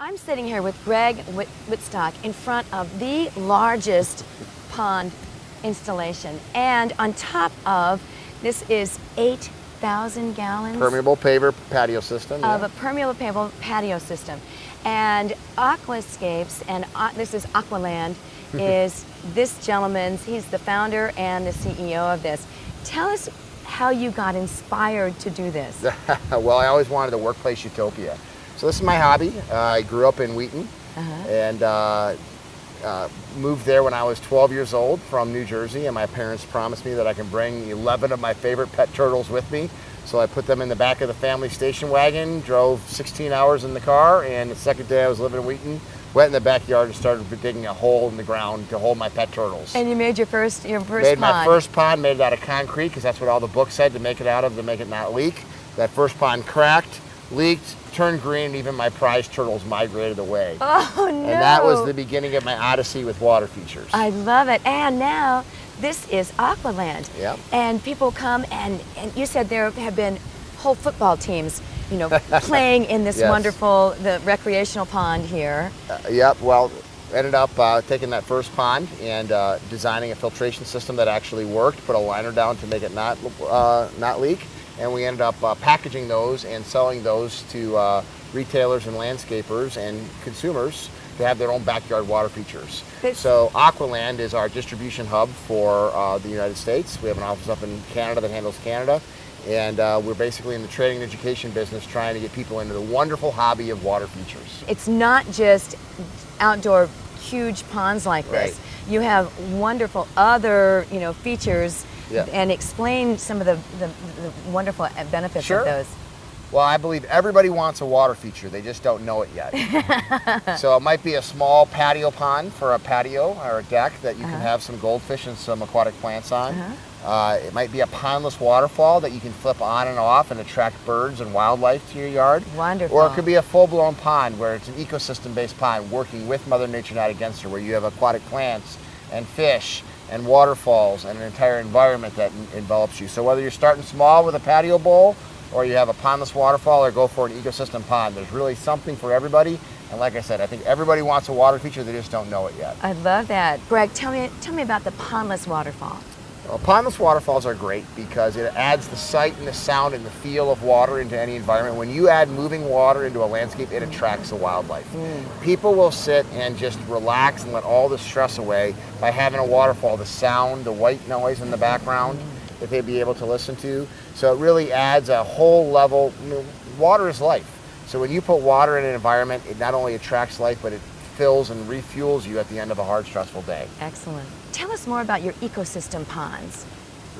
I'm sitting here with Greg Wittstock in front of the largest pond installation. And on top of, this is 8,000 gallons Permeable paver patio system. of a permeable paver patio system. And Aquascapes, and this is Aqualand, is this gentleman's, he's the founder and the CEO of this. Tell us how you got inspired to do this. Well, I always wanted a workplace utopia. So this is my hobby. I grew up in Wheaton and moved there when I was 12 years old from New Jersey, and my parents promised me that I can bring 11 of my favorite pet turtles with me. So I put them in the back of the family station wagon, drove 16 hours in the car, and the second day I was living in Wheaton, went in the backyard and started digging a hole in the ground to hold my pet turtles. And you made your first Made pond. my first pond, made it out of concrete, because that's what all the books said to make it out of, to make it not leak. That first pond cracked, leaked, turned green, and even my prize turtles migrated away. Oh, no. And that was the beginning of my odyssey with water features. I love it. And now this is Aqualand. Yep. And people come, and you said there have been whole football teams, you know, playing in this Yes. wonderful, the recreational pond here. Yep, well, ended up taking that first pond and designing a filtration system that actually worked, put a liner down to make it not leak. And we ended up packaging those and selling those to retailers and landscapers and consumers to have their own backyard water features. So Aqualand is our distribution hub for the United States. We have an office up in Canada that handles Canada. And we're basically in the training and education business, trying to get people into the wonderful hobby of water features. It's not just outdoor huge ponds like this. Right. You have wonderful other, you know, features. Yeah. And explain some of the wonderful benefits Sure. of those. Well, I believe everybody wants a water feature, they just don't know it yet. So it might be a small patio pond for a patio or a deck that you can have some goldfish and some aquatic plants on. It might be a pondless waterfall that you can flip on and off and attract birds and wildlife to your yard. Wonderful. Or it could be a full-blown pond where it's an ecosystem-based pond working with Mother Nature, not against her, where you have aquatic plants and fish and waterfalls and an entire environment that envelops you. So whether you're starting small with a patio bowl or you have a pondless waterfall or go for an ecosystem pond, there's really something for everybody. And like I said, I think everybody wants a water feature, they just don't know it yet. I love that. Greg, tell me about the pondless waterfall. Well, pondless waterfalls are great because it adds the sight and the sound and the feel of water into any environment. When you add moving water into a landscape, it attracts the wildlife. People will sit and just relax and let all the stress away by having a waterfall, the sound, the white noise in the background that they'd be able to listen to. So it really adds a whole level. Water is life. So when you put water in an environment, it not only attracts life, but it fills and refuels you at the end of a hard, stressful day. Excellent. Tell us more about your ecosystem ponds.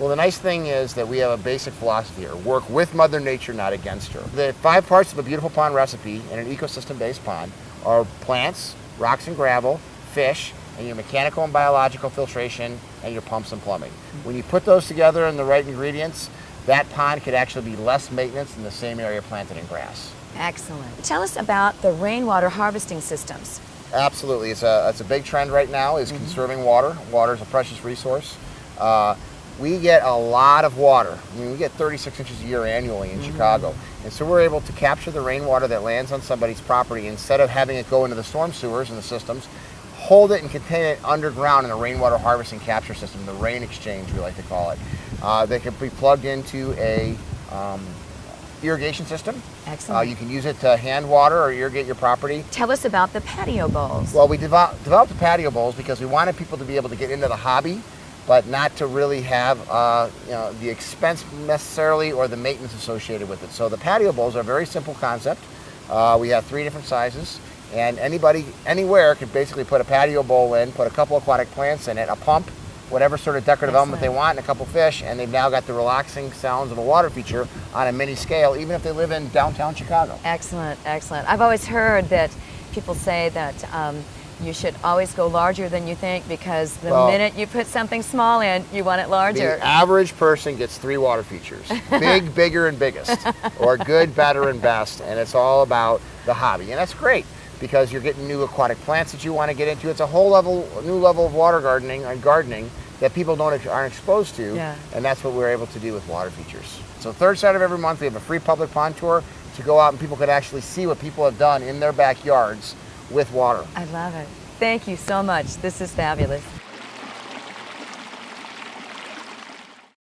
Well, the nice thing is that we have a basic philosophy here. Work with Mother Nature, not against her. The 5 parts of a beautiful pond recipe in an ecosystem-based pond are plants, rocks and gravel, fish, and your mechanical and biological filtration, and your pumps and plumbing. When you put those together in the right ingredients, that pond could actually be less maintenance in the same area planted in grass. Excellent. Tell us about the rainwater harvesting systems. Absolutely, it's a big trend right now, is conserving water. Water is a precious resource. We get a lot of water. I mean, we get 36 inches a year annually in Chicago. And so we're able to capture the rainwater that lands on somebody's property, instead of having it go into the storm sewers and the systems, hold it and contain it underground in a rainwater harvesting capture system, the rain exchange we like to call it. They can be plugged into a irrigation system. Excellent. You can use it to hand water or irrigate your property. Tell us about the patio bowls. Well, we developed the patio bowls because we wanted people to be able to get into the hobby, but not to really have the expense necessarily or the maintenance associated with it. So the patio bowls are a very simple concept. We have 3 different sizes, and anybody, anywhere, can basically put a patio bowl in, put a couple aquatic plants in it, a pump, whatever sort of decorative element they want, and a couple fish, and they've now got the relaxing sounds of a water feature on a mini scale, even if they live in downtown Chicago. Excellent, excellent. I've always heard that people say that you should always go larger than you think, because the minute you put something small in, you want it larger. The average person gets 3 water features: big, bigger, and biggest, or good, better, and best, and it's all about the hobby. And that's great, because you're getting new aquatic plants that you want to get into. It's a whole new level of water gardening and gardening that people aren't exposed to, and that's what we're able to do with water features. So 3rd Saturday of every month, we have a free public pond tour. to go out and people could actually see what people have done in their backyards with water. I love it. Thank you so much. This is fabulous.